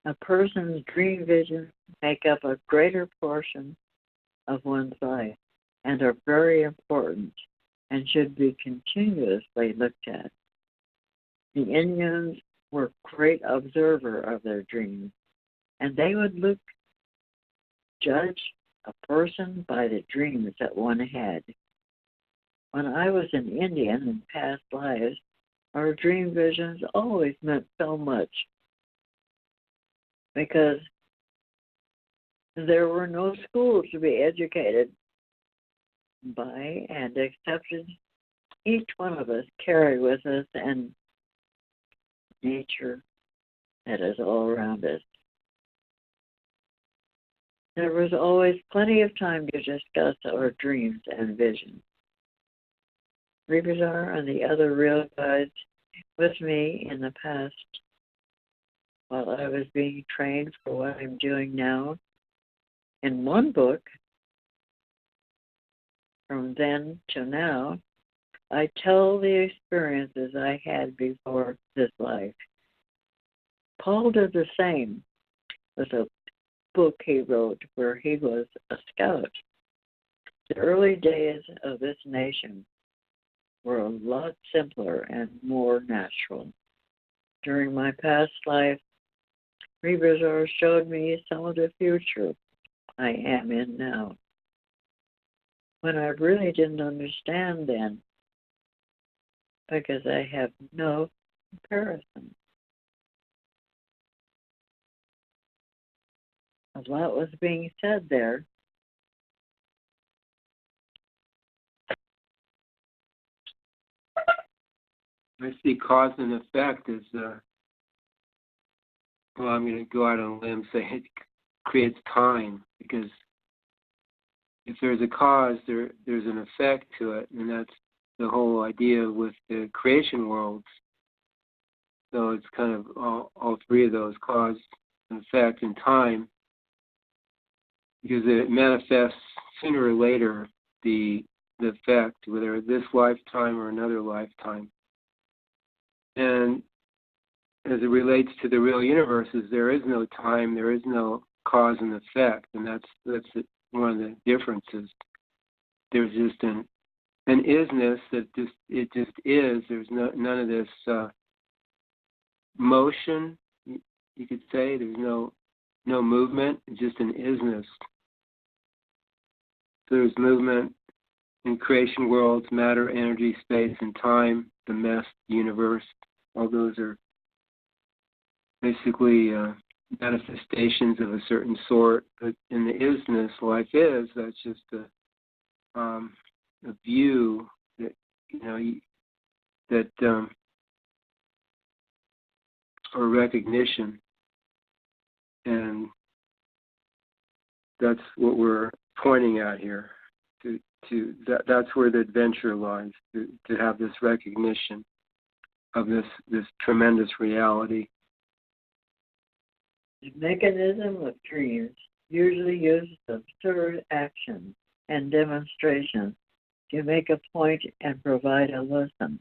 A person's dream visions make up a greater portion of one's life and are very important and should be continuously looked at. The Indians were great observer of their dreams, and they would judge a person by the dreams that one had. When I was an Indian in past lives, our dream visions always meant so much because there were no schools to be educated by and accepted. Each one of us carry with us and nature that is all around us. There was always plenty of time to discuss our dreams and visions. Rebazar and the other real guides with me in the past while I was being trained for what I'm doing now. In one book, from then to now, I tell the experiences I had before this life. Paul did the same with a book he wrote where he was a scout. The early days of this nation were a lot simpler and more natural. During my past life, Rebazar showed me some of the future I am in now, when I really didn't understand then, because I have no comparison. A lot was being said there. I see cause and effect as, well, I'm going to go out on a limb and say it creates time, because if there's a cause, there's an effect to it, and that's the whole idea with the creation worlds. So it's kind of all three of those, cause, effect, and time, because it manifests sooner or later, the effect, whether this lifetime or another lifetime. And as it relates to the real universes, there is no time, there is no cause and effect, and that's one of the differences. There's just an isness that it just is. There's none of this motion, you could say. There's no movement. It's just an isness. So there's movement in creation worlds, matter, energy, space, and time, the mess, universe. All those are basically manifestations of a certain sort. But in the isness, life is, that's just a view that, or recognition. And that's what we're pointing at here. That's where the adventure lies, to have this recognition of this tremendous reality. The mechanism of dreams usually uses absurd action and demonstration to make a point and provide a lesson.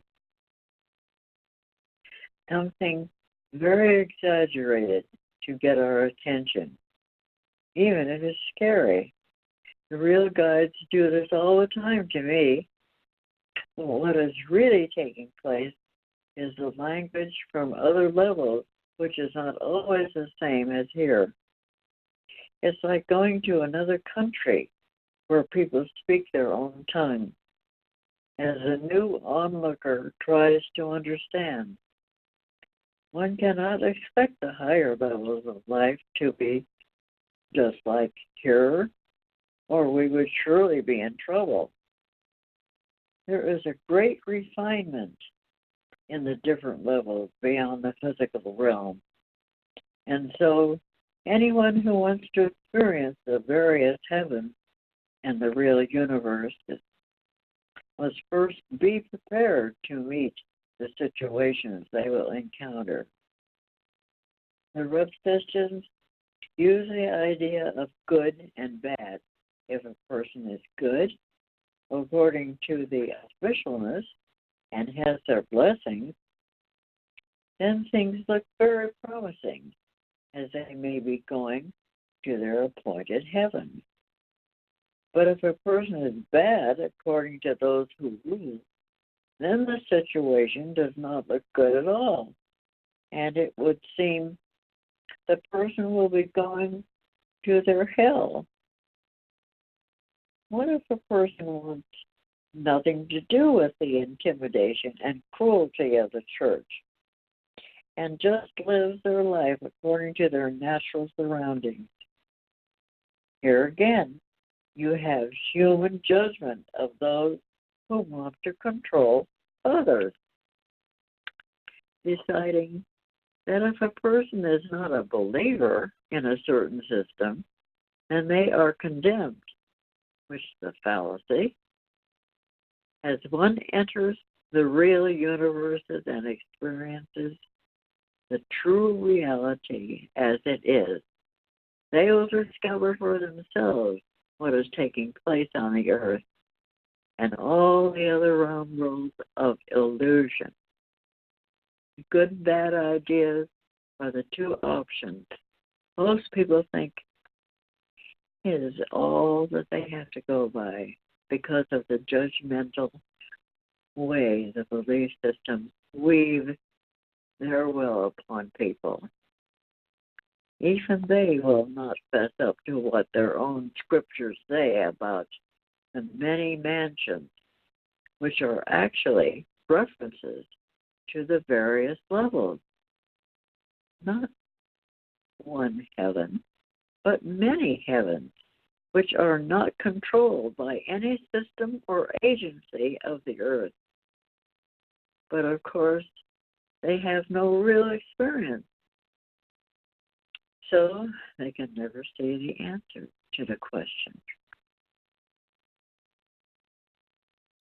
Something very exaggerated to get our attention, even if it's scary. The real guides do this all the time to me. But what is really taking place is the language from other levels, which is not always the same as here. It's like going to another country where people speak their own tongue. As a new onlooker tries to understand, one cannot expect the higher levels of life to be just like here, or we would surely be in trouble. There is a great refinement in the different levels beyond the physical realm. And so anyone who wants to experience the various heavens and the real universe must first be prepared to meet the situations they will encounter. The rough systems use the idea of good and bad. If a person is good, according to the officialness, and has their blessings, then things look very promising as they may be going to their appointed heaven. But if a person is bad according to those who rule, then the situation does not look good at all, and it would seem the person will be going to their hell. What if a person wants nothing to do with the intimidation and cruelty of the church and just lives their life according to their natural surroundings? Here again, you have human judgment of those who want to control others, deciding that if a person is not a believer in a certain system, then they are condemned, which is a fallacy. As one enters the real universes and experiences the true reality as it is, they will discover for themselves what is taking place on the earth and all the other realm worlds of illusion. Good and bad ideas are the two options. Most people think it is all that they have to go by because of the judgmental way the belief systems weave their will upon people. Even they will not fess up to what their own scriptures say about the many mansions, which are actually references to the various levels. Not one heaven, but many heavens, which are not controlled by any system or agency of the earth. But of course, they have no real experience, so they can never see the answer to the question.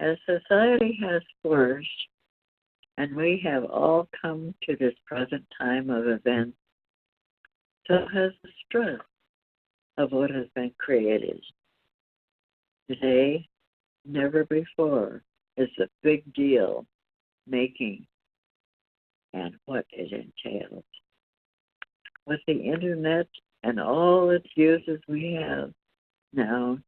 As society has flourished, and we have all come to this present time of events, so has the stress of what has been created. Today, never before, is the big deal making and what it entails. With the internet and all its uses we have now,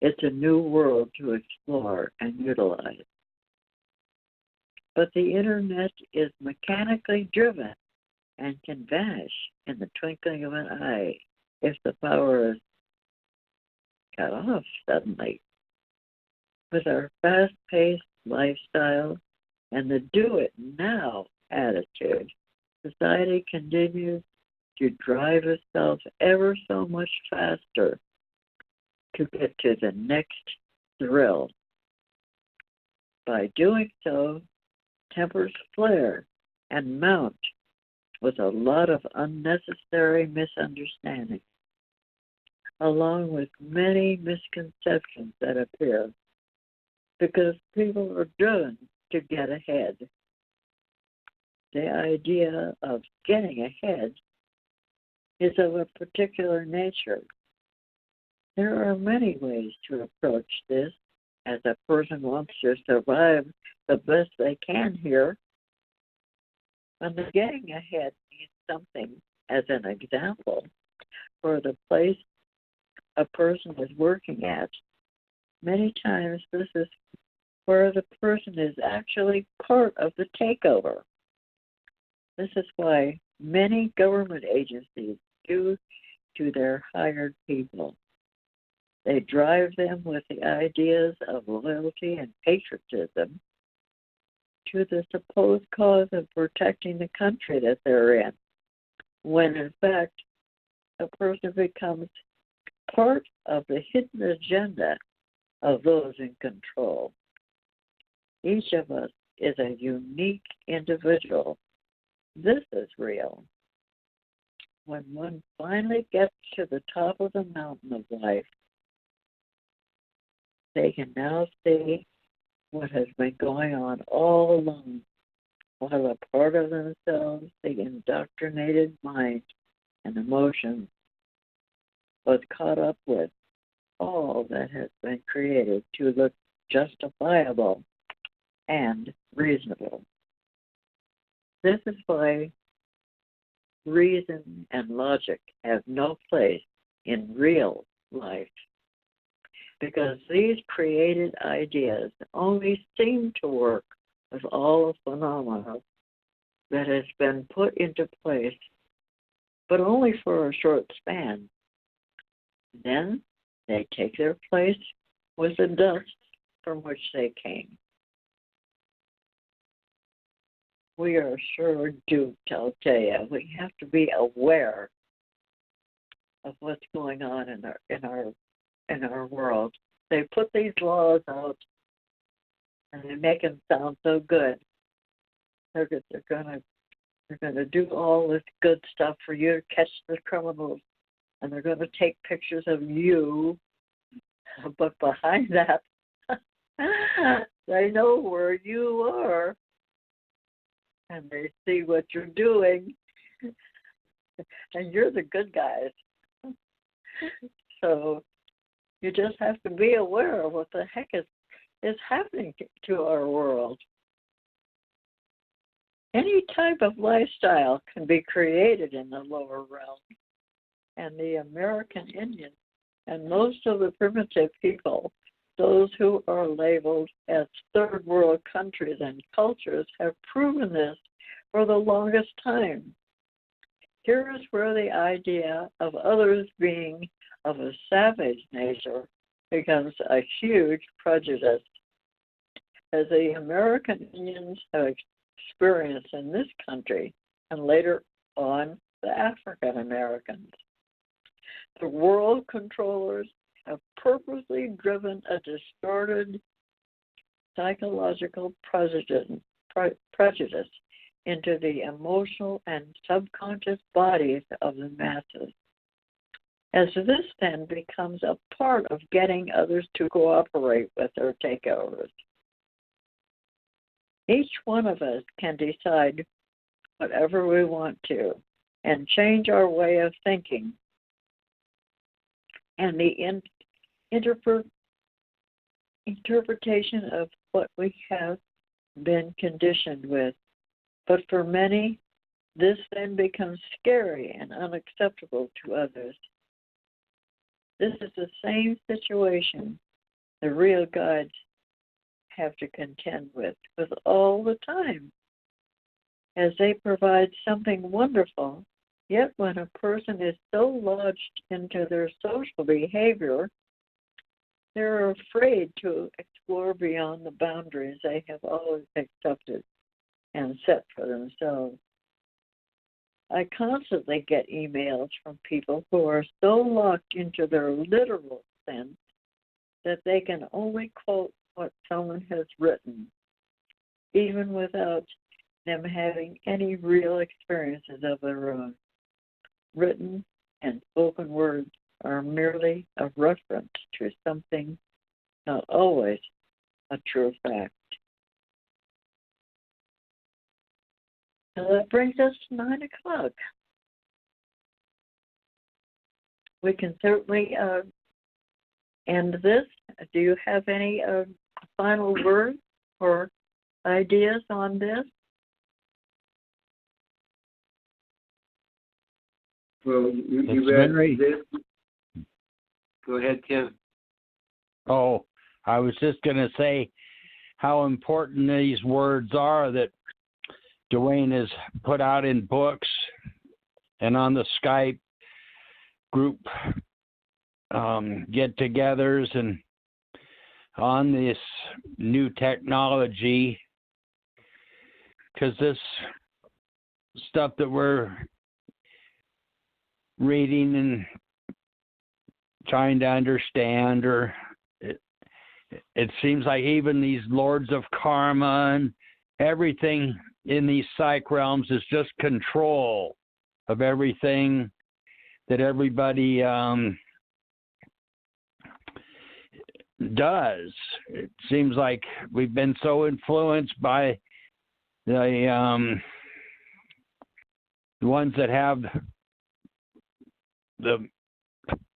it's a new world to explore and utilize. But the internet is mechanically driven and can vanish in the twinkling of an eye if the power is cut off suddenly. With our fast-paced lifestyle and the do-it-now attitude, society continues to drive itself ever so much faster to get to the next thrill. By doing so, tempers flare and mount with a lot of unnecessary misunderstandings, along with many misconceptions that appear because people are driven to get ahead. The idea of getting ahead is of a particular nature. There are many ways to approach this as a person wants to survive the best they can here. And the getting ahead means something as an example for the place a person is working at. Many times this is where the person is actually part of the takeover. This is why many government agencies do to their hired people. They drive them with the ideas of loyalty and patriotism to the supposed cause of protecting the country that they're in, when in fact a person becomes part of the hidden agenda of those in control. Each of us is a unique individual. This is real. When one finally gets to the top of the mountain of life, they can now see what has been going on all along, while a part of themselves, the indoctrinated mind and emotions, was caught up with all that has been created to look justifiable and reasonable. This is why reason, and logic have no place in real life, because these created ideas only seem to work with all the phenomena that has been put into place, but only for a short span. Then they take their place with the dust from which they came. We are sure duped, I'll tell you. We have to be aware of what's going on in our world. They put these laws out, and they make them sound so good. They're gonna do all this good stuff for you to catch the criminals, and they're gonna take pictures of you. But behind that, they know where you are, and they see what you're doing, and you're the good guys. So you just have to be aware of what the heck is happening to our world. Any type of lifestyle can be created in the lower realm, and the American Indian and most of the primitive people, those who are labeled as third world countries and cultures, have proven this for the longest time. Here is where the idea of others being of a savage nature becomes a huge prejudice, as the American Indians have experienced in this country, and later on the African Americans. The world controllers have purposely driven a distorted psychological prejudice into the emotional and subconscious bodies of the masses. As this then becomes a part of getting others to cooperate with their takeovers. Each one of us can decide whatever we want to and change our way of thinking. And the interpretation of what we have been conditioned with. But for many, this then becomes scary and unacceptable to others. This is the same situation the real guides have to contend with all the time, as they provide something wonderful. Yet when a person is so lodged into their social behavior, they're afraid to explore beyond the boundaries they have always accepted and set for themselves. I constantly get emails from people who are so locked into their literal sense that they can only quote what someone has written, even without them having any real experiences of their own. Written and spoken words are merely a reference to something, not always a true fact. So that brings us to 9 o'clock. We can certainly end this. Do you have any final words or ideas on this? Well, you read this. Go ahead, Tim. Oh, I was just going to say how important these words are that Dwayne has put out in books and on the Skype group get-togethers and on this new technology, because this stuff that we're reading and trying to understand, or it seems like even these lords of karma and everything in these psych realms is just control of everything that everybody does. It seems like we've been so influenced by the ones that have the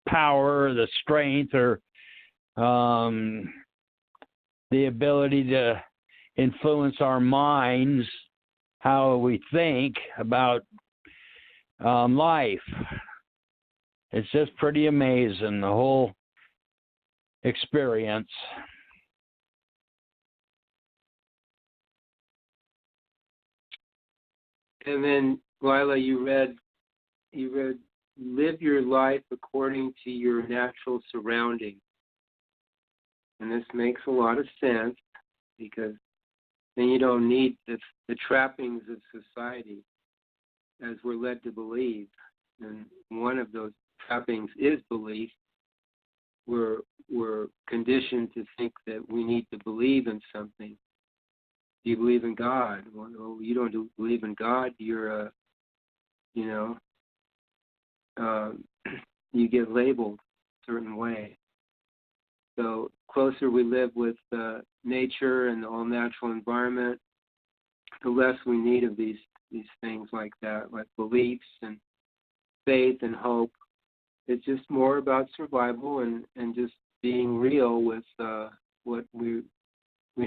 power, the strength, or the ability to influence our minds, how we think about life. It's just pretty amazing, the whole experience. And then, Lila, you read, live your life according to your natural surroundings. And this makes a lot of sense because then you don't need the trappings of society as we're led to believe. And one of those trappings is belief. We're conditioned to think that we need to believe in something. Do you believe in God? Well, no, you don't believe in God. You're you get labeled a certain way. So closer we live with nature and the all-natural environment, the less we need of these things like that, like beliefs and faith and hope. It's just more about survival and just being real with what we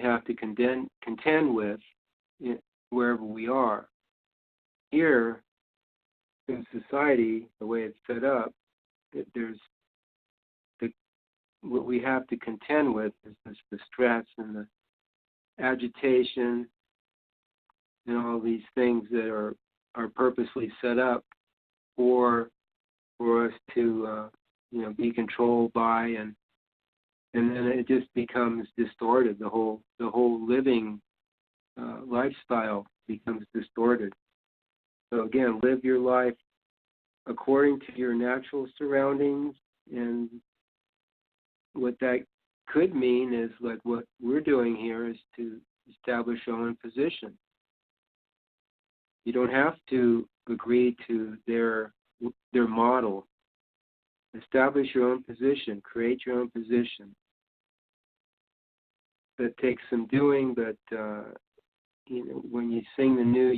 have to contend with wherever we are. Here, in society, the way it's set up, there's what we have to contend with is the stress and the agitation and all these things that are purposely set up for us to be controlled by, and then it just becomes distorted. The whole living lifestyle becomes distorted. So again, live your life according to your natural surroundings, and what that could mean is like what we're doing here is to establish our own position. You don't have to agree to their model. Establish your own position. Create your own position. That takes some doing, but when you sing the new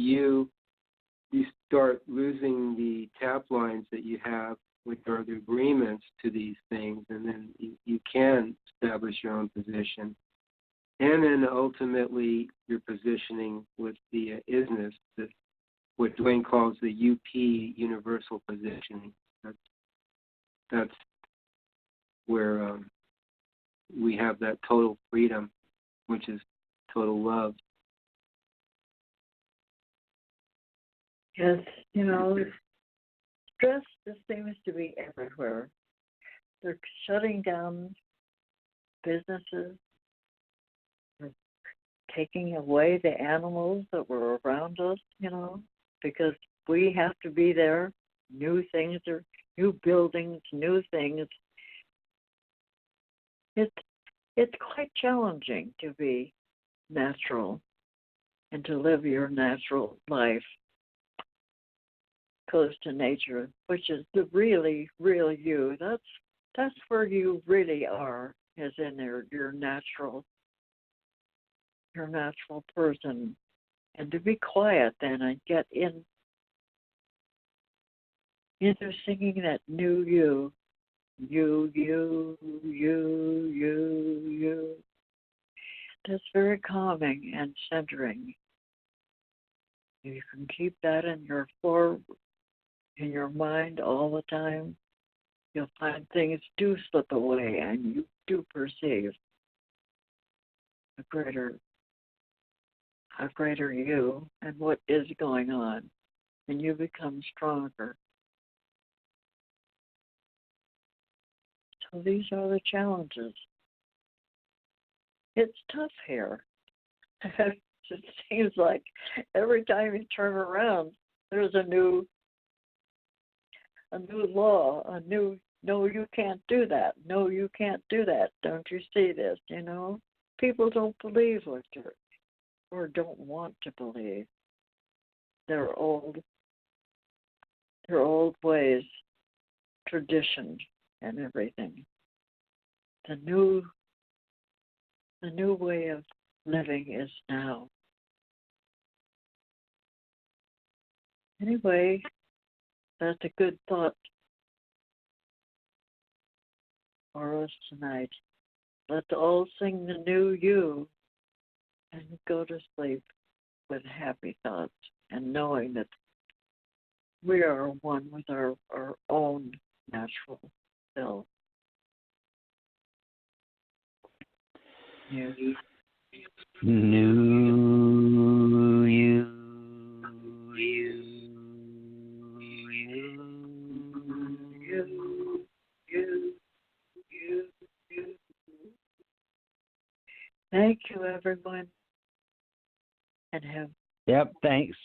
you start losing the taplines that you have, which are the agreements to these things, and then you can establish your own position. And then ultimately your positioning with the isness, what Dwayne calls the UP, universal positioning. That's where we have that total freedom, which is total love. Yes, stress just seems to be everywhere. They're shutting down businesses. They're taking away the animals that were around us, because we have to be there. New things, or new buildings, new things. It's quite challenging to be natural and to live your natural life close to nature, which is the really real you. That's where you really are, is in there, your natural person. And to be quiet then and get into singing that new you. You. That's very calming and centering. You can keep that in your mind all the time. You'll find things do slip away, and you do perceive a greater you and what is going on, and you become stronger. So these are the challenges. It's tough here. It seems like every time you turn around, there's a new law, no, you can't do that. No, you can't do that. Don't you see this? People don't believe or don't want to believe their old ways, tradition, and everything. The new way of living is now. Anyway, that's a good thought for us tonight. Let's all sing the new you and go to sleep with happy thoughts and knowing that We are one with our own natural self. Yeah. New you. Thank you, everyone, and have. Yep, thanks.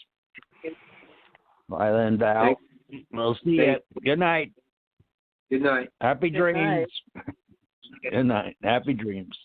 Lila and Val. We'll see you. Good night. Good night. Happy Good dreams. night. Good night. Happy dreams.